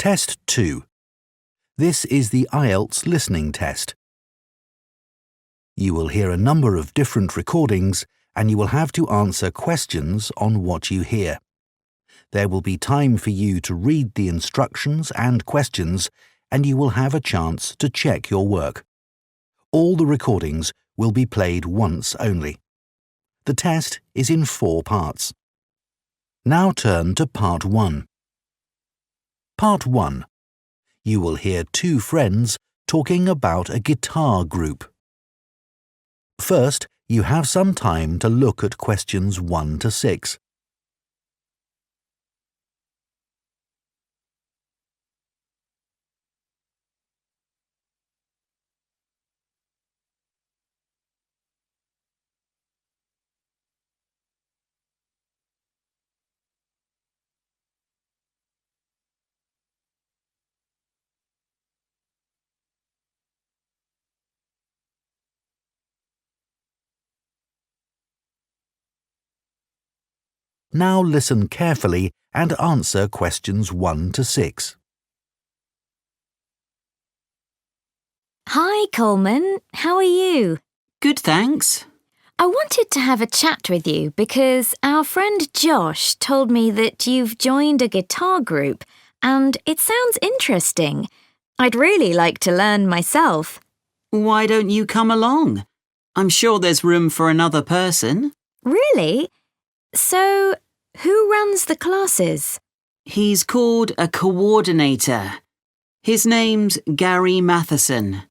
Test 2. This is the IELTS Listening Test. You will hear a number of different recordings and you will have to answer questions on what you hear. There will be time for you to read the instructions and questions and you will have a chance to check your work. All the recordings will be played once only. The test is in 4 parts. Now turn to Part 1. Part 1. You will hear 2 friends talking about a guitar group. First, you have some time to look at questions 1 to 6. Now listen carefully and answer questions 1 to 6. Hi, Coleman. How are you? Good, thanks. I wanted to have a chat with you because our friend Josh told me that you've joined a guitar group and it sounds interesting. I'd really like to learn myself. Why don't you come along? I'm sure there's room for another person. Really? So, who runs the classes? He's called a coordinator. His name's Gary Matheson.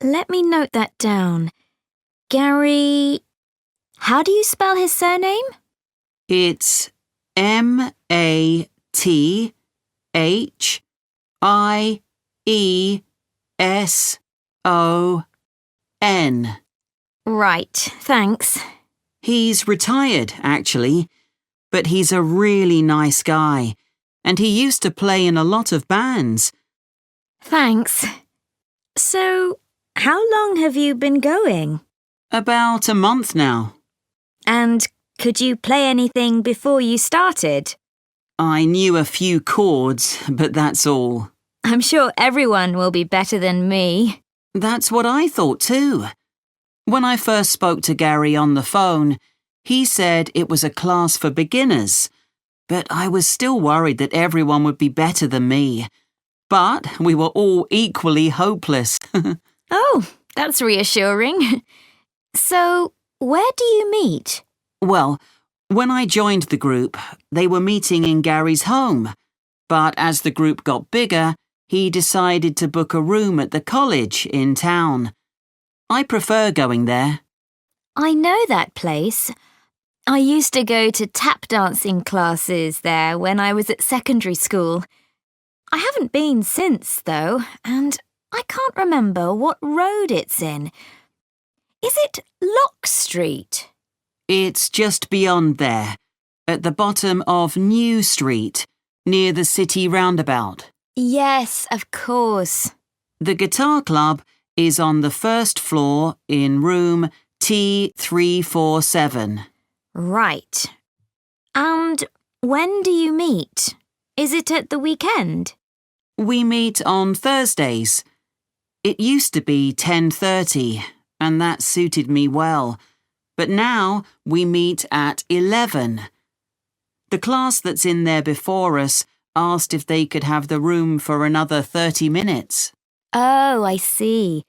Let me note that down. Gary... How do you spell his surname? It's Matheson. Right, thanks. He's retired, actually, but he's a really nice guy, and he used to play in a lot of bands. Thanks. So, how long have you been going? About a month now. And could you play anything before you started? I knew a few chords, but that's all. I'm sure everyone will be better than me. That's what I thought too. When I first spoke to Gary on the phone, he said it was a class for beginners, but I was still worried that everyone would be better than me. But we were all equally hopeless. Oh, that's reassuring. So, where do you meet? Well, when I joined the group, they were meeting in Gary's home. But as the group got bigger, he decided to book a room at the college in town. I prefer going there. I know that place. I used to go to tap dancing classes there when I was at secondary school. I haven't been since, though, and I can't remember what road it's in. Is it Lock Street? It's just beyond there, at the bottom of New Street, near the city roundabout. Yes, of course. The guitar club is on the first floor in room T347. Right. And when do you meet? Is it at the weekend? We meet on Thursdays. It used to be 10:30, and that suited me well. But now we meet at 11. The class that's in there before us asked if they could have the room for another 30 minutes. Oh, I see.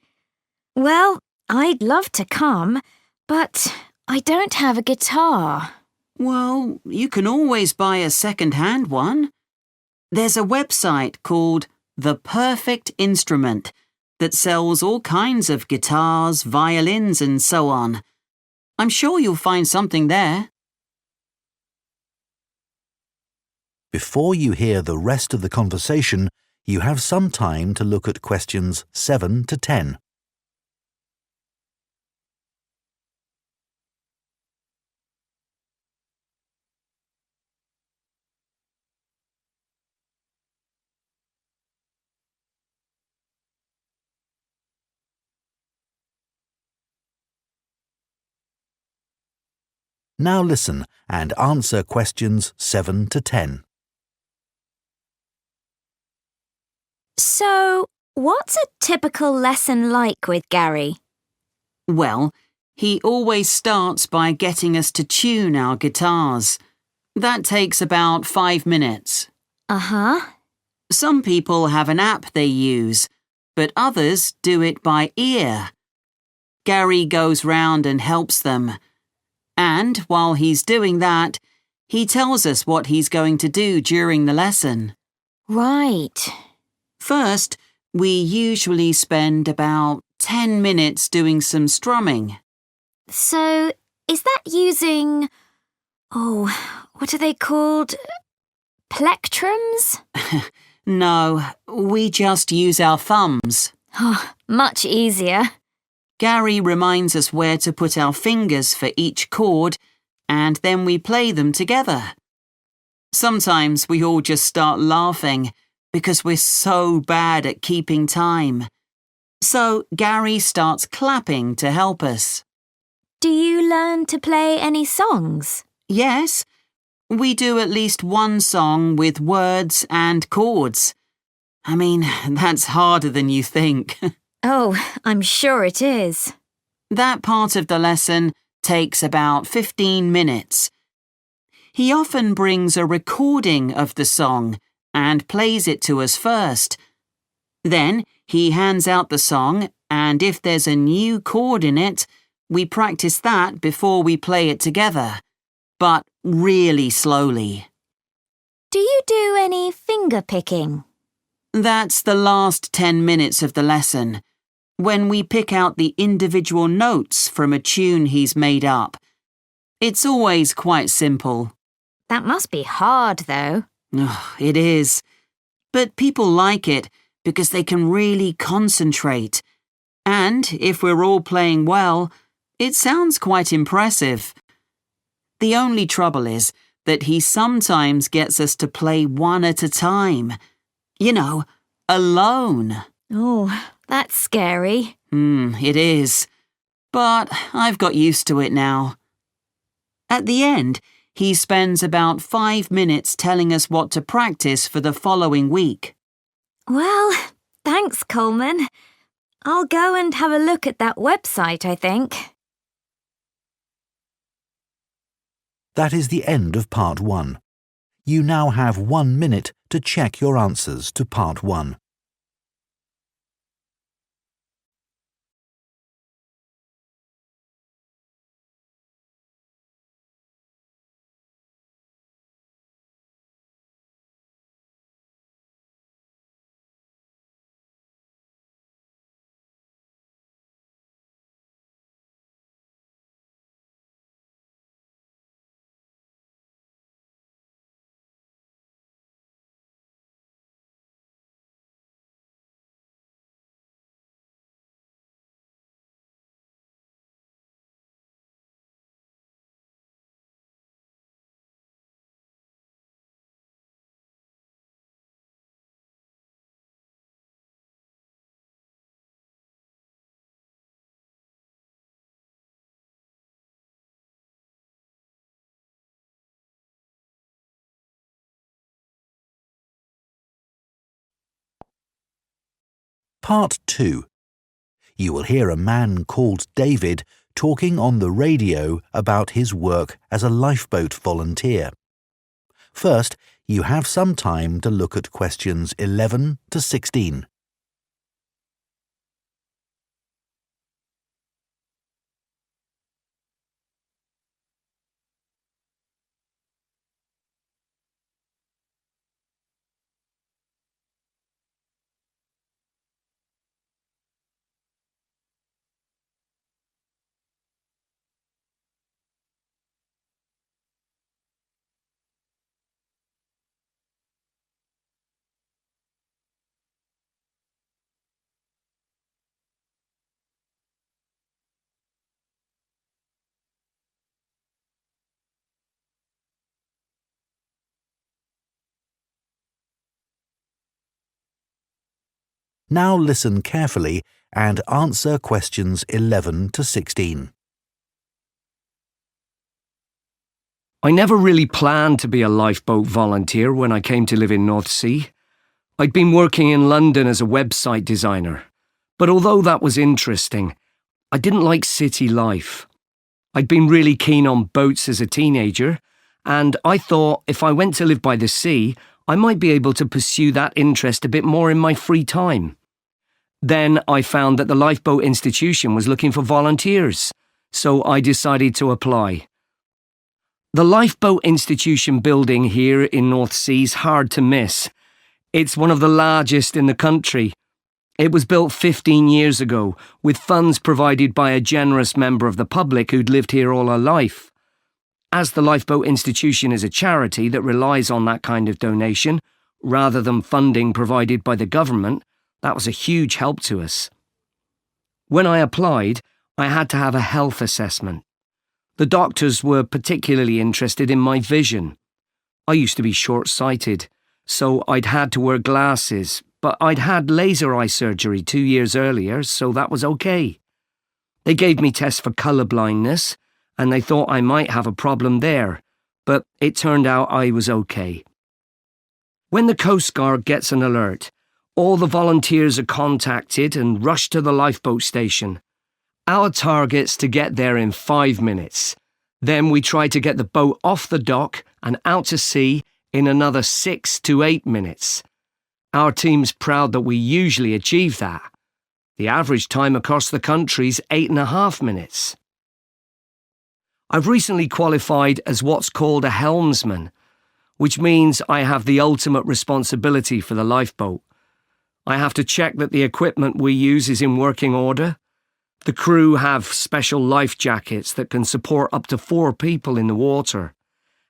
Well, I'd love to come, but I don't have a guitar. Well, you can always buy a second-hand one. There's a website called The Perfect Instrument that sells all kinds of guitars, violins and so on. I'm sure you'll find something there. Before you hear the rest of the conversation, you have some time to look at questions 7 to 10. Now listen and answer questions 7 to 10. So, what's a typical lesson like with Gary? Well, he always starts by getting us to tune our guitars. That takes about 5 minutes. Uh-huh. Some people have an app they use, but others do it by ear. Gary goes round and helps them. And while he's doing that, he tells us what he's going to do during the lesson. Right. First, we usually spend about 10 minutes doing some strumming. So, is that using... what are they called? Plectrums? No, we just use our thumbs. Oh, much easier. Gary reminds us where to put our fingers for each chord, and then we play them together. Sometimes we all just start laughing because we're so bad at keeping time. So Gary starts clapping to help us. Do you learn to play any songs? Yes, we do at least one song with words and chords. I mean, that's harder than you think. Oh, I'm sure it is. That part of the lesson takes about 15 minutes. He often brings a recording of the song and plays it to us first. Then he hands out the song, and if there's a new chord in it, we practice that before we play it together, but really slowly. Do you do any finger picking? That's the last 10 minutes of the lesson, when we pick out the individual notes from a tune he's made up. It's always quite simple. That must be hard, though. It is. But people like it because they can really concentrate. And if we're all playing well, it sounds quite impressive. The only trouble is that he sometimes gets us to play one at a time. You know, alone. Oh, that's scary. It is. But I've got used to it now. At the end, he spends about 5 minutes telling us what to practice for the following week. Well, thanks, Coleman. I'll go and have a look at that website, I think. That is the end of Part 1. You now have 1 minute to check your answers to Part 1. Part 2. You will hear a man called David talking on the radio about his work as a lifeboat volunteer. First, you have some time to look at questions 11 to 16. Now listen carefully and answer questions 11 to 16. I never really planned to be a lifeboat volunteer when I came to live in North Sea. I'd been working in London as a website designer, but although that was interesting, I didn't like city life. I'd been really keen on boats as a teenager, and I thought if I went to live by the sea, I might be able to pursue that interest a bit more in my free time. Then I found that the Lifeboat Institution was looking for volunteers, so I decided to apply. The Lifeboat Institution building here in North Sea is hard to miss. It's one of the largest in the country. It was built 15 years ago, with funds provided by a generous member of the public who'd lived here all her life. As the Lifeboat Institution is a charity that relies on that kind of donation, rather than funding provided by the government, that was a huge help to us. When I applied, I had to have a health assessment. The doctors were particularly interested in my vision. I used to be short-sighted, so I'd had to wear glasses, but I'd had laser eye surgery 2 years earlier, so that was okay. They gave me tests for colour blindness, and they thought I might have a problem there, but it turned out I was okay. When the Coast Guard gets an alert, all the volunteers are contacted and rush to the lifeboat station. Our target's to get there in 5 minutes. Then we try to get the boat off the dock and out to sea in another 6 to 8 minutes. Our team's proud that we usually achieve that. The average time across the country's 8.5 minutes. I've recently qualified as what's called a helmsman, which means I have the ultimate responsibility for the lifeboat. I have to check that the equipment we use is in working order. The crew have special life jackets that can support up to 4 people in the water,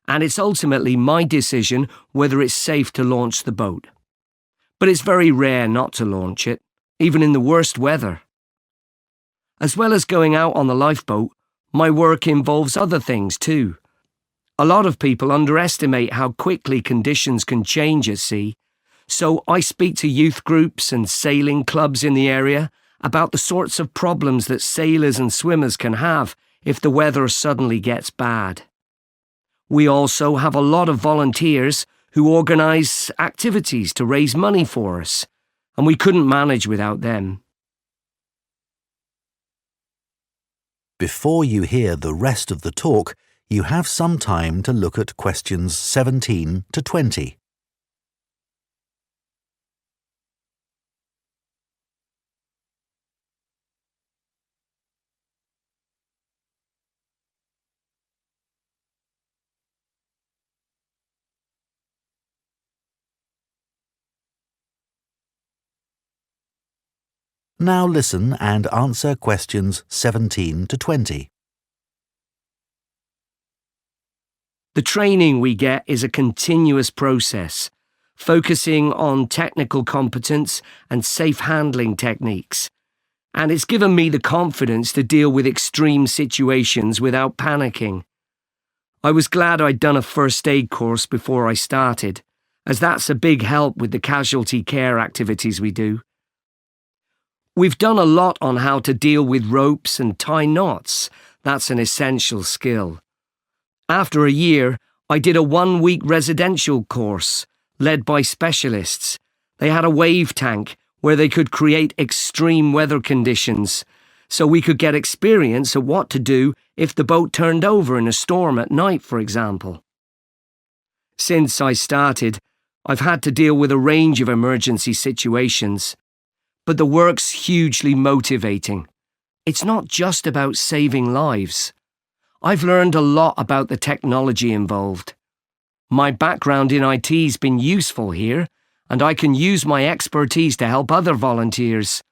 and it's ultimately my decision whether it's safe to launch the boat. But it's very rare not to launch it, even in the worst weather. As well as going out on the lifeboat, my work involves other things too. A lot of people underestimate how quickly conditions can change at sea, so I speak to youth groups and sailing clubs in the area about the sorts of problems that sailors and swimmers can have if the weather suddenly gets bad. We also have a lot of volunteers who organise activities to raise money for us, and we couldn't manage without them. Before you hear the rest of the talk, you have some time to look at questions 17 to 20. Now listen and answer questions 17 to 20. The training we get is a continuous process, focusing on technical competence and safe handling techniques, and it's given me the confidence to deal with extreme situations without panicking. I was glad I'd done a first aid course before I started, as that's a big help with the casualty care activities we do. We've done a lot on how to deal with ropes and tie knots. That's an essential skill. After a year, I did a 1-week residential course, led by specialists. They had a wave tank where they could create extreme weather conditions, so we could get experience of what to do if the boat turned over in a storm at night, for example. Since I started, I've had to deal with a range of emergency situations. But the work's hugely motivating. It's not just about saving lives. I've learned a lot about the technology involved. My background in IT's been useful here, and I can use my expertise to help other volunteers.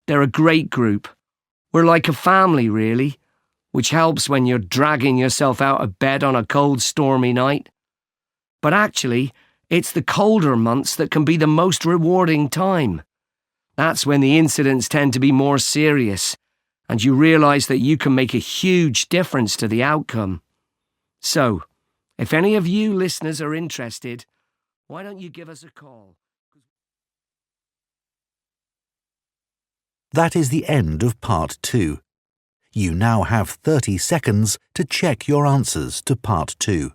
They're a great group. We're like a family, really, which helps when you're dragging yourself out of bed on a cold, stormy night. But actually, it's the colder months that can be the most rewarding time. That's when the incidents tend to be more serious, and you realise that you can make a huge difference to the outcome. So, if any of you listeners are interested, why don't you give us a call? That is the end of part 2. You now have 30 seconds to check your answers to part 2.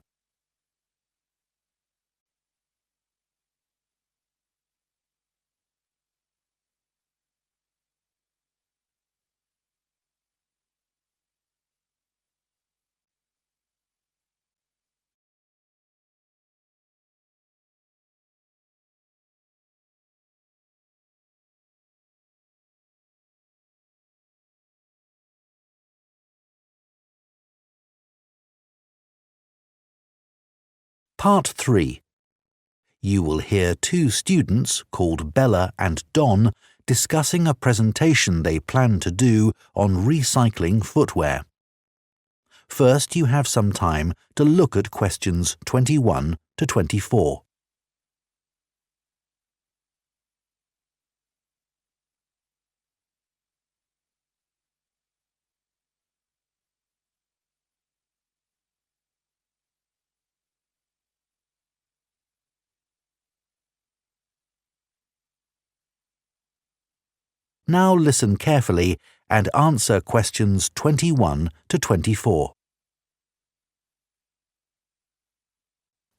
Part 3. You will hear two students called Bella and Don discussing a presentation they plan to do on recycling footwear. First, you have some time to look at questions 21 to 24. Now listen carefully and answer questions 21 to 24.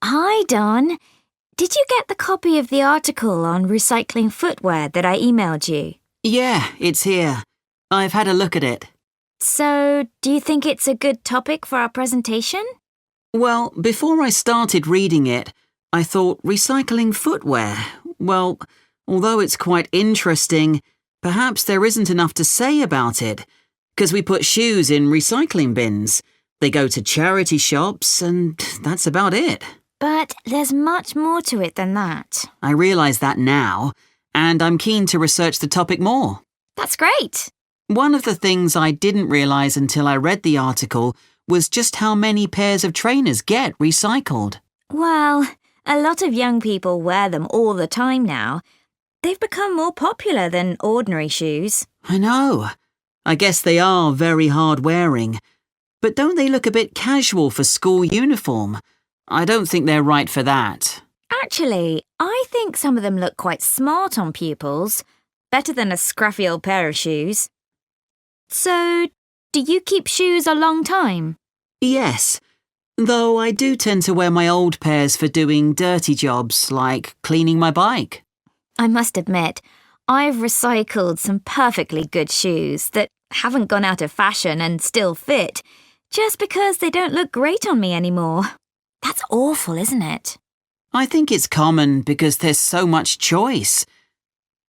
Hi, Don. Did you get the copy of the article on recycling footwear that I emailed you? Yeah, it's here. I've had a look at it. So, do you think it's a good topic for our presentation? Well, before I started reading it, I thought recycling footwear. Well, although it's quite interesting, perhaps there isn't enough to say about it, because we put shoes in recycling bins. They go to charity shops, and that's about it. But there's much more to it than that. I realise that now, and I'm keen to research the topic more. That's great. One of the things I didn't realise until I read the article was just how many pairs of trainers get recycled. Well, a lot of young people wear them all the time now. They've become more popular than ordinary shoes. I know. I guess they are very hard-wearing. But don't they look a bit casual for school uniform? I don't think they're right for that. Actually, I think some of them look quite smart on pupils. Better than a scruffy old pair of shoes. So, do you keep shoes a long time? Yes, though I do tend to wear my old pairs for doing dirty jobs like cleaning my bike. I must admit, I've recycled some perfectly good shoes that haven't gone out of fashion and still fit, just because they don't look great on me anymore. That's awful, isn't it? I think it's common because there's so much choice.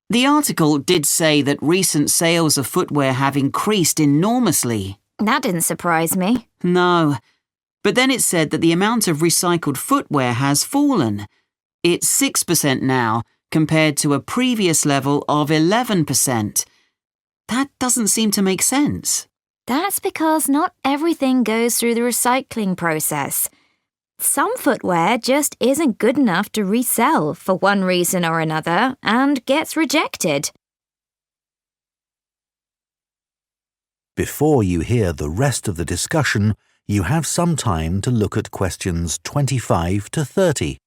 The article did say that recent sales of footwear have increased enormously. That didn't surprise me. No, but then it said that the amount of recycled footwear has fallen. It's 6% now, compared to a previous level of 11%. That doesn't seem to make sense. That's because not everything goes through the recycling process. Some footwear just isn't good enough to resell for one reason or another and gets rejected. Before you hear the rest of the discussion, you have some time to look at questions 25 to 30.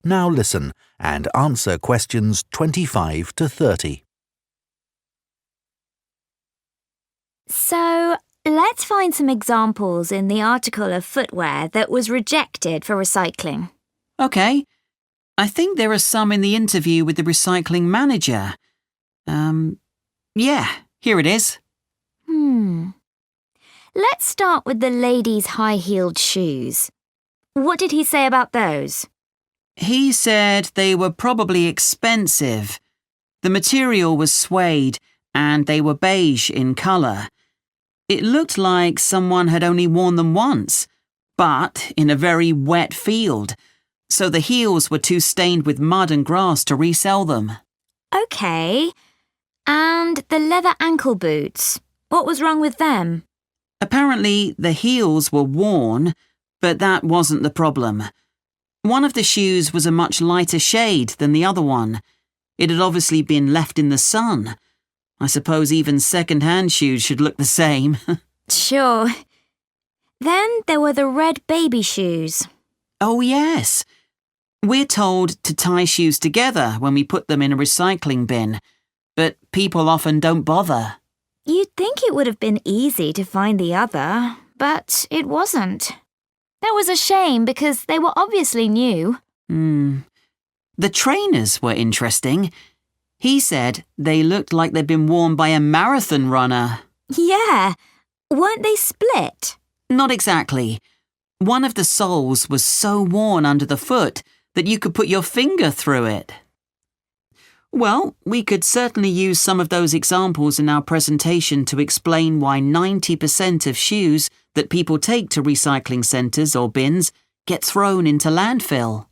Now listen and answer questions 25 to 30. So, let's find some examples in the article of footwear that was rejected for recycling. OK. I think there are some in the interview with the recycling manager. Yeah, here it is. Let's start with the ladies' high-heeled shoes. What did he say about those? He said they were probably expensive. The material was suede and they were beige in colour. It looked like someone had only worn them once, but in a very wet field, so the heels were too stained with mud and grass to resell them. OK. And the leather ankle boots, what was wrong with them? Apparently the heels were worn, but that wasn't the problem. One of the shoes was a much lighter shade than the other one. It had obviously been left in the sun. I suppose even second-hand shoes should look the same. Sure. Then there were the red baby shoes. Oh, yes. We're told to tie shoes together when we put them in a recycling bin, but people often don't bother. You'd think it would have been easy to find the other, but it wasn't. That was a shame because they were obviously new. The trainers were interesting. He said they looked like they'd been worn by a marathon runner. Yeah. Weren't they split? Not exactly. One of the soles was so worn under the foot that you could put your finger through it. Well, we could certainly use some of those examples in our presentation to explain why 90% of shoes that people take to recycling centres or bins get thrown into landfill.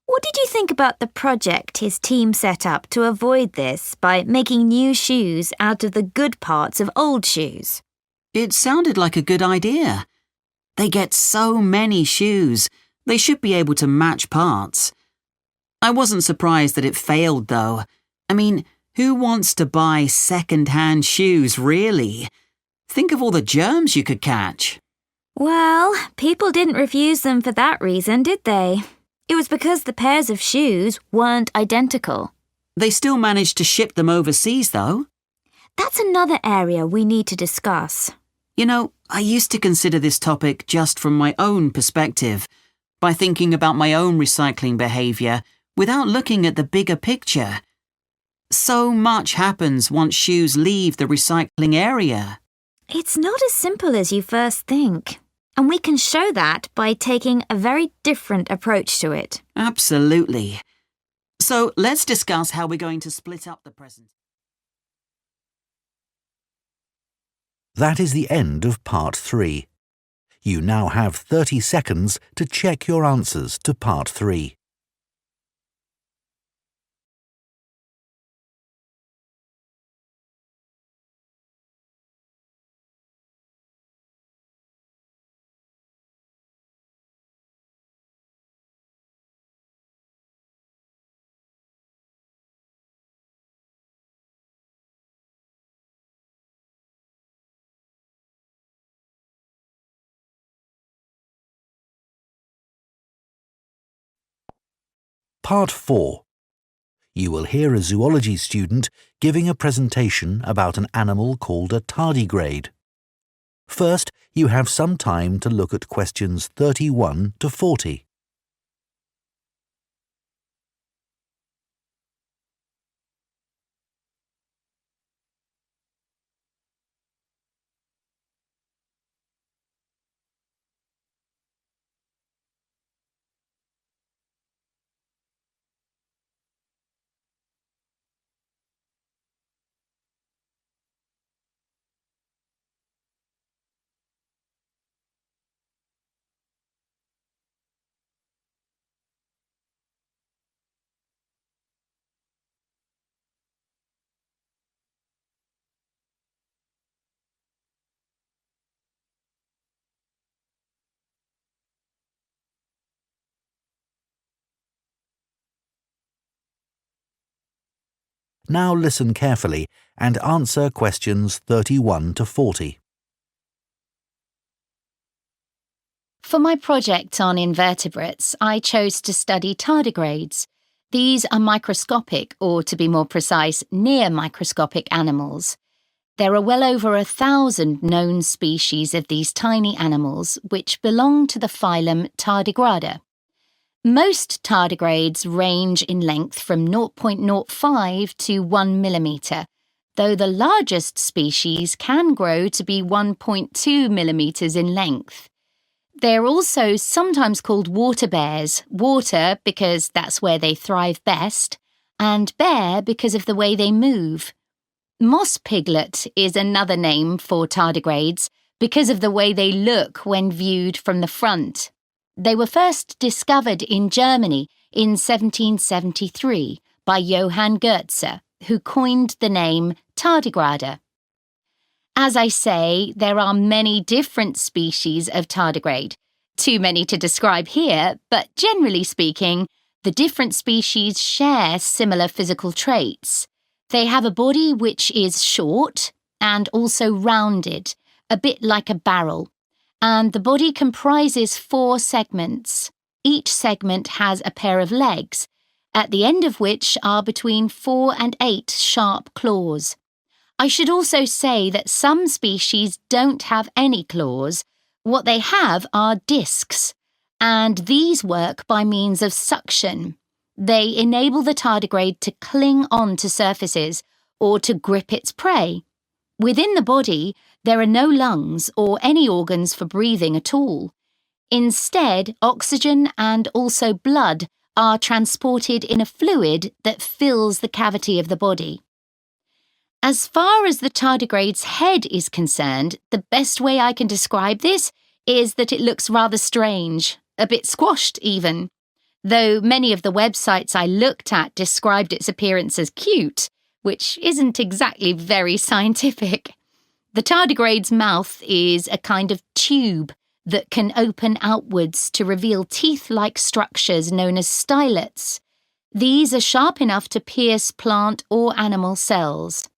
What did you think about the project his team set up to avoid this by making new shoes out of the good parts of old shoes? It sounded like a good idea. They get so many shoes, they should be able to match parts. I wasn't surprised that it failed, though. I mean, who wants to buy second-hand shoes, really? Think of all the germs you could catch. Well, people didn't refuse them for that reason, did they? It was because the pairs of shoes weren't identical. They still managed to ship them overseas, though. That's another area we need to discuss. You know, I used to consider this topic just from my own perspective, by thinking about my own recycling behaviour without looking at the bigger picture. So much happens once shoes leave the recycling area. It's not as simple as you first think. And we can show that by taking a very different approach to it. Absolutely. So let's discuss how we're going to split up the present. That is the end of Part 3. You now have 30 seconds to check your answers to Part 3. Part 4. You will hear a zoology student giving a presentation about an animal called a tardigrade. First, you have some time to look at questions 31 to 40. Now listen carefully and answer questions 31 to 40. For my project on invertebrates, I chose to study tardigrades. These are microscopic, or to be more precise, near microscopic animals. There are well over 1,000 known species of these tiny animals, which belong to the phylum Tardigrada. Most tardigrades range in length from 0.05 to 1 millimetre, though the largest species can grow to be 1.2 millimetres in length. They're also sometimes called water bears, water because that's where they thrive best, and bear because of the way they move. Moss piglet is another name for tardigrades because of the way they look when viewed from the front. They were first discovered in Germany in 1773 by Johann Goetze, who coined the name tardigrade. As I say, there are many different species of tardigrade. Too many to describe here, but generally speaking, the different species share similar physical traits. They have a body which is short and also rounded, a bit like a barrel. And the body comprises 4 segments. Each segment has a pair of legs, at the end of which are between 4 and 8 sharp claws. I should also say that some species don't have any claws, What they have are discs, and these work by means of suction. They enable the tardigrade to cling on to surfaces or to grip its prey. Within the body, there are no lungs or any organs for breathing at all. Instead, oxygen and also blood are transported in a fluid that fills the cavity of the body. As far as the tardigrade's head is concerned, the best way I can describe this is that it looks rather strange, a bit squashed even. Though many of the websites I looked at described its appearance as cute, which isn't exactly very scientific. The tardigrade's mouth is a kind of tube that can open outwards to reveal teeth-like structures known as stylets. These are sharp enough to pierce plant or animal cells.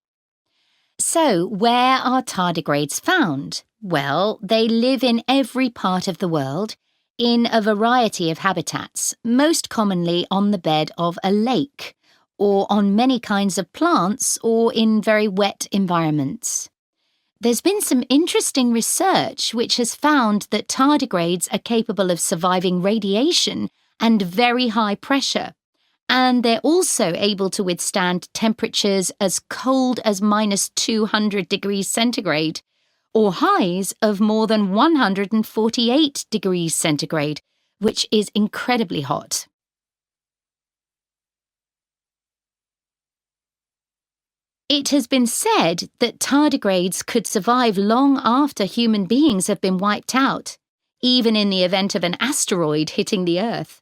So, where are tardigrades found? Well, they live in every part of the world, in a variety of habitats, most commonly on the bed of a lake, or on many kinds of plants, or in very wet environments. There's been some interesting research which has found that tardigrades are capable of surviving radiation and very high pressure, and they're also able to withstand temperatures as cold as -200 degrees centigrade, or highs of more than 148 degrees centigrade, which is incredibly hot. It has been said that tardigrades could survive long after human beings have been wiped out, even in the event of an asteroid hitting the Earth.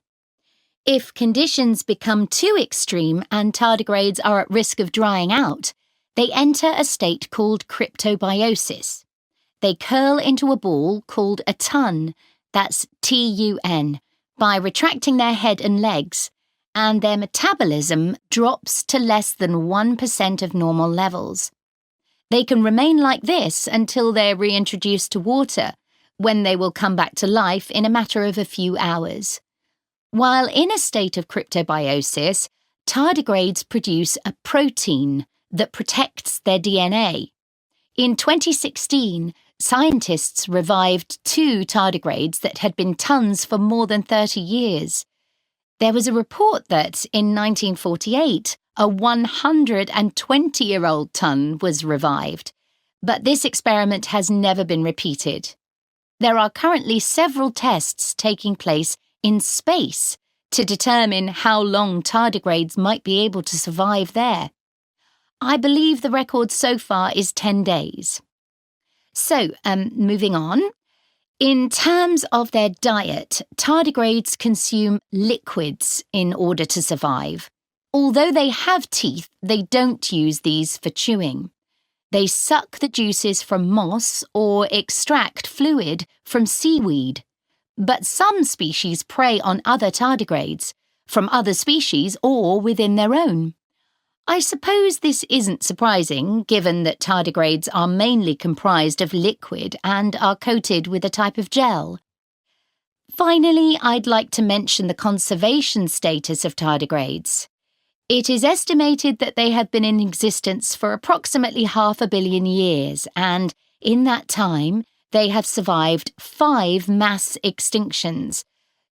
If conditions become too extreme and tardigrades are at risk of drying out, they enter a state called cryptobiosis. They curl into a ball called a tun, that's TUN, by retracting their head and legs, and their metabolism drops to less than 1% of normal levels. They can remain like this until they're reintroduced to water, when they will come back to life in a matter of a few hours. While in a state of cryptobiosis, tardigrades produce a protein that protects their DNA. In 2016, scientists revived 2 tardigrades that had been tuns for more than 30 years. There was a report that, in 1948, a 120-year-old tun was revived, but this experiment has never been repeated. There are currently several tests taking place in space to determine how long tardigrades might be able to survive there. I believe the record so far is 10 days. So, moving on. In terms of their diet, tardigrades consume liquids in order to survive. Although they have teeth, they don't use these for chewing. They suck the juices from moss or extract fluid from seaweed. But some species prey on other tardigrades, from other species or within their own. I suppose this isn't surprising, given that tardigrades are mainly comprised of liquid and are coated with a type of gel. Finally, I'd like to mention the conservation status of tardigrades. It is estimated that they have been in existence for approximately 500 million years, and in that time, they have survived 5 mass extinctions.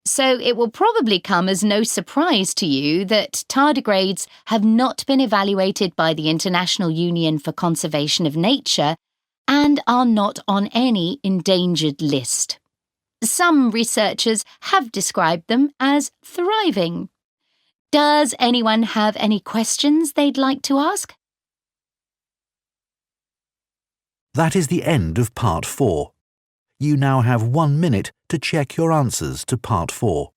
So it will probably come as no surprise to you that tardigrades have not been evaluated by the International Union for Conservation of Nature and are not on any endangered list. Some researchers have described them as thriving. Does anyone have any questions they'd like to ask? That is the end of Part 4. You now have 1 minute to check your answers to Part 4.